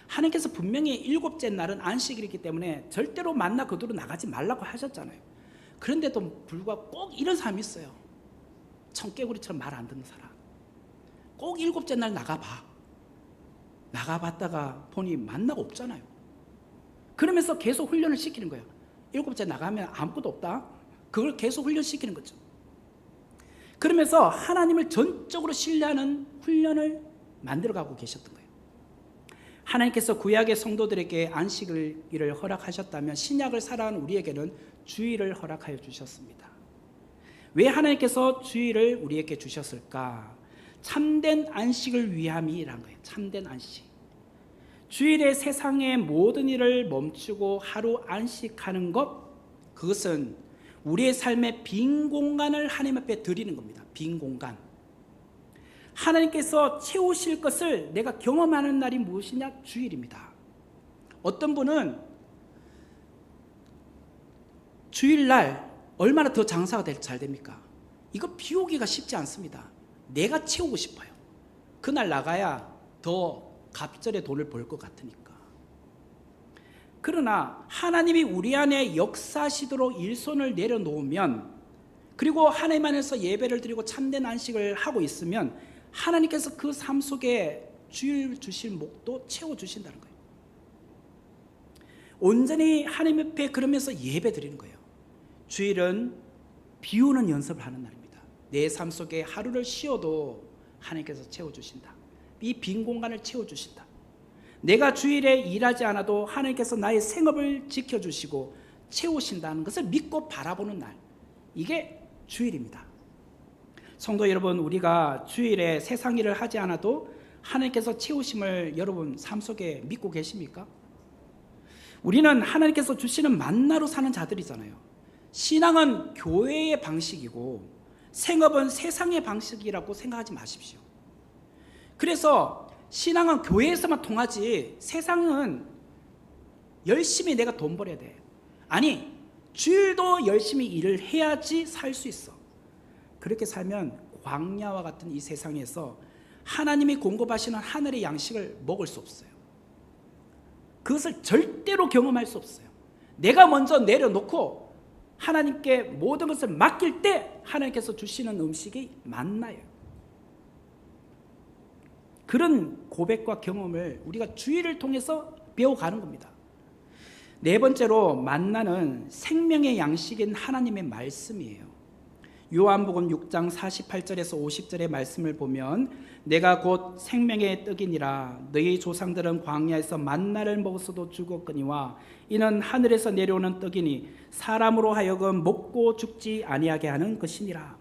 하나님께서 분명히 일곱째 날은 안식일이기 때문에 절대로 만나 거두러 나가지 말라고 하셨잖아요. 그런데도 불구하고 꼭 이런 사람이 있어요. 청개구리처럼 말 안 듣는 사람. 꼭 일곱째 날 나가봐. 나가봤다가 보니 만나가 없잖아요. 그러면서 계속 훈련을 시키는 거예요. 일곱째 나가면 아무것도 없다. 그걸 계속 훈련시키는 거죠. 그러면서 하나님을 전적으로 신뢰하는 훈련을 만들어가고 계셨던 거예요. 하나님께서 구약의 성도들에게 안식일을 허락하셨다면 신약을 살아가는 우리에게는 주일을 허락하여 주셨습니다. 왜 하나님께서 주일을 우리에게 주셨을까? 참된 안식을 위함이란 거예요. 참된 안식. 주일에 세상의 모든 일을 멈추고 하루 안식하는 것, 그것은 우리의 삶의 빈 공간을 하나님 앞에 드리는 겁니다. 빈 공간. 하나님께서 채우실 것을 내가 경험하는 날이 무엇이냐? 주일입니다. 어떤 분은 주일날 얼마나 더 장사가 잘 됩니까? 이거 비우기가 쉽지 않습니다. 내가 채우고 싶어요. 그날 나가야 더 갑절의 돈을 벌 것 같으니까. 그러나 하나님이 우리 안에 역사하시도록 일손을 내려놓으면, 그리고 하나님 안에서 예배를 드리고 참된 안식을 하고 있으면 하나님께서 그 삶 속에 주일 주실 목도 채워주신다는 거예요. 온전히 하나님 앞에 그러면서 예배 드리는 거예요. 주일은 비우는 연습을 하는 날입니다. 내 삶 속에 하루를 쉬어도 하나님께서 채워주신다. 이 빈 공간을 채워주신다. 내가 주일에 일하지 않아도 하나님께서 나의 생업을 지켜주시고 채우신다는 것을 믿고 바라보는 날, 이게 주일입니다. 성도 여러분, 우리가 주일에 세상 일을 하지 않아도 하나님께서 채우심을 여러분 삶 속에 믿고 계십니까? 우리는 하나님께서 주시는 만나로 사는 자들이잖아요. 신앙은 교회의 방식이고 생업은 세상의 방식이라고 생각하지 마십시오. 그래서 신앙은 교회에서만 통하지 세상은 열심히 내가 돈 벌어야 돼. 아니, 주일도 열심히 일을 해야지 살 수 있어. 그렇게 살면 광야와 같은 이 세상에서 하나님이 공급하시는 하늘의 양식을 먹을 수 없어요. 그것을 절대로 경험할 수 없어요. 내가 먼저 내려놓고 하나님께 모든 것을 맡길 때 하나님께서 주시는 음식이 만나요. 그런 고백과 경험을 우리가 주일을 통해서 배워가는 겁니다. 네 번째로 만나는 생명의 양식인 하나님의 말씀이에요. 요한복음 6장 48절에서 50절의 말씀을 보면 내가 곧 생명의 떡이니라 너희 조상들은 광야에서 만나를 먹었어도 죽었거니와 이는 하늘에서 내려오는 떡이니 사람으로 하여금 먹고 죽지 아니하게 하는 것이니라.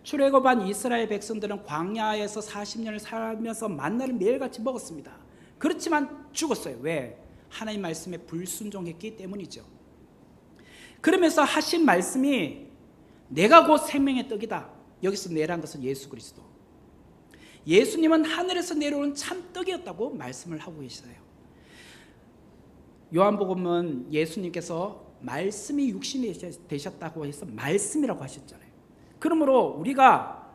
출애굽한 이스라엘 백성들은 광야에서 40년을 살면서 만나를 매일같이 먹었습니다. 그렇지만 죽었어요. 왜? 하나님 말씀에 불순종했기 때문이죠. 그러면서 하신 말씀이 내가 곧 생명의 떡이다. 여기서 내란 것은 예수 그리스도. 예수님은 하늘에서 내려오는 참 떡이었다고 말씀을 하고 계시어요. 요한복음은 예수님께서 말씀이 육신이 되셨다고 해서 말씀이라고 하셨잖아요. 그러므로 우리가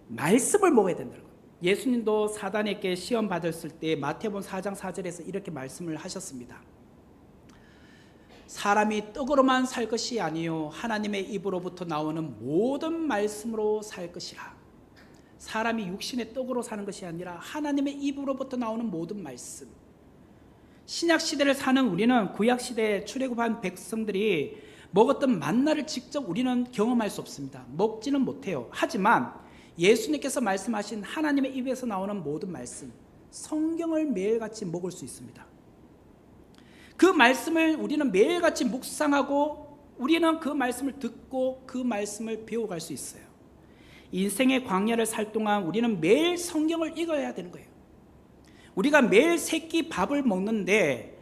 말씀을 먹어야 된다는 거예요. 예수님도 사단에게 시험 받았을 때 마태복음 4장 4절에서 이렇게 말씀을 하셨습니다. 사람이 떡으로만 살 것이 아니요 하나님의 입으로부터 나오는 모든 말씀으로 살 것이라. 사람이 육신의 떡으로 사는 것이 아니라 하나님의 입으로부터 나오는 모든 말씀. 신약 시대를 사는 우리는 구약 시대에 출애굽한 백성들이 먹었던 만나를 직접 우리는 경험할 수 없습니다. 먹지는 못해요. 하지만 예수님께서 말씀하신 하나님의 입에서 나오는 모든 말씀, 성경을 매일같이 먹을 수 있습니다. 그 말씀을 우리는 매일같이 묵상하고 우리는 그 말씀을 듣고 그 말씀을 배워갈 수 있어요. 인생의 광야를 살 동안 우리는 매일 성경을 읽어야 되는 거예요. 우리가 매일 세 끼 밥을 먹는데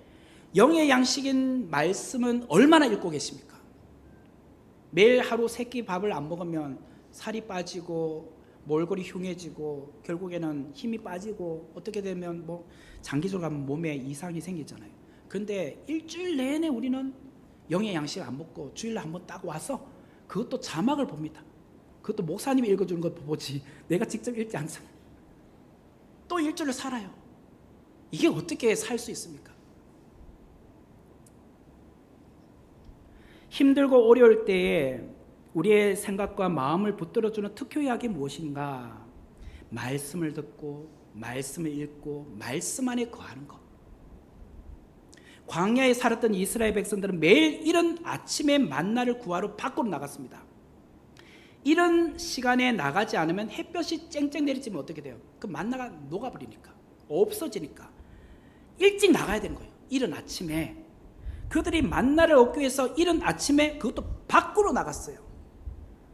영의 양식인 말씀은 얼마나 읽고 계십니까? 매일 하루 세 끼 밥을 안 먹으면 살이 빠지고 몰골이 흉해지고 결국에는 힘이 빠지고 어떻게 되면 뭐 장기적으로 가면 몸에 이상이 생기잖아요. 그런데 일주일 내내 우리는 영의 양식을 안 먹고 주일날 한번 딱 와서 그것도 자막을 봅니다. 그것도 목사님이 읽어주는 것 보지 내가 직접 읽지 않잖아요. 또 일주일을 살아요. 이게 어떻게 살 수 있습니까? 힘들고 어려울 때에 우리의 생각과 마음을 붙들어주는 특효약이 무엇인가? 말씀을 듣고 말씀을 읽고 말씀 안에 거하는 것. 광야에 살았던 이스라엘 백성들은 매일 이른 아침에 만나를 구하러 밖으로 나갔습니다. 이런 시간에 나가지 않으면 햇볕이 쨍쨍 내리지면 어떻게 돼요? 그 만나가 녹아버리니까, 없어지니까 일찍 나가야 되는 거예요. 이른 아침에. 그들이 만나를 얻기 위해서 이른 아침에 그것도 밖으로 나갔어요.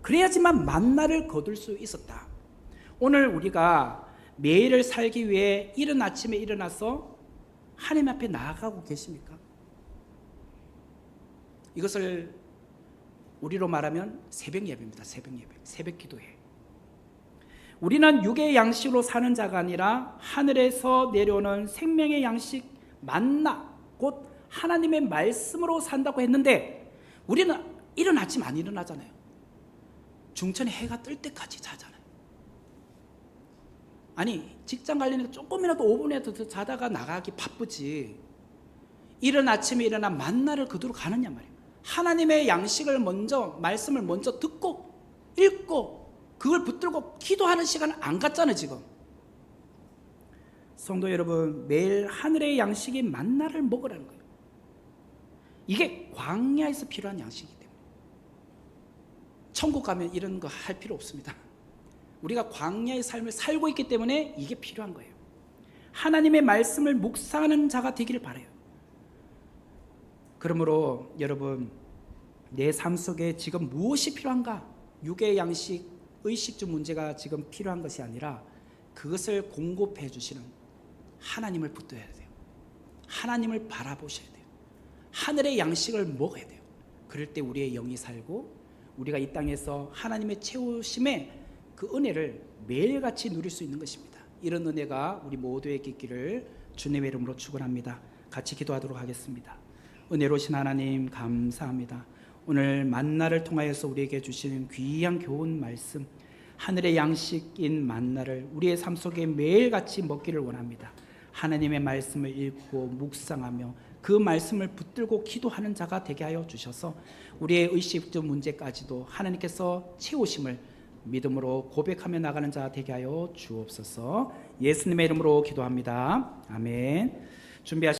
그래야지만 만나를 거둘 수 있었다. 오늘 우리가 매일을 살기 위해 이른 아침에 일어나서 하나님 앞에 나아가고 계십니까? 이것을 우리로 말하면 새벽 예배입니다. 새벽 예배, 새벽 기도회. 우리는 육의 양식으로 사는 자가 아니라 하늘에서 내려오는 생명의 양식 만나, 곧 하나님의 말씀으로 산다고 했는데 우리는 이른 아침 안 일어나잖아요. 중천에 해가 뜰 때까지 자잖아요. 아니 직장 가려니까 조금이라도 5분이라도 더 자다가 나가기 바쁘지 이른 아침에 일어나 만나를 거두러 가느냐 말이에요. 하나님의 양식을 먼저, 말씀을 먼저 듣고 읽고 그걸 붙들고 기도하는 시간을 안 갖잖아요. 지금 성도 여러분, 매일 하늘의 양식인 만나를 먹으라는 거예요. 이게 광야에서 필요한 양식이기 때문에 천국 가면 이런 거 할 필요 없습니다. 우리가 광야의 삶을 살고 있기 때문에 이게 필요한 거예요. 하나님의 말씀을 묵상하는 자가 되기를 바라요. 그러므로 여러분, 내 삶 속에 지금 무엇이 필요한가? 육의 양식, 의식주 문제가 지금 필요한 것이 아니라 그것을 공급해 주시는 하나님을 붙들어야 돼요. 하나님을 바라보셔야 돼요. 하늘의 양식을 먹어야 돼요. 그럴 때 우리의 영이 살고 우리가 이 땅에서 하나님의 채우심에 그 은혜를 매일같이 누릴 수 있는 것입니다. 이런 은혜가 우리 모두에게 있기를 주님의 이름으로 축원합니다. 같이 기도하도록 하겠습니다. 은혜로우신 하나님 감사합니다. 오늘 만나를 통하여서 우리에게 주시는 귀한 교훈 말씀, 하늘의 양식인 만나를 우리의 삶 속에 매일같이 먹기를 원합니다. 하나님의 말씀을 읽고 묵상하며 그 말씀을 붙들고 기도하는 자가 되게 하여 주셔서 우리의 의식적 문제까지도 하나님께서 채우심을 믿음으로 고백하며 나가는 자 되게 하여 주옵소서. 예수님의 이름으로 기도합니다. 아멘. 준비하시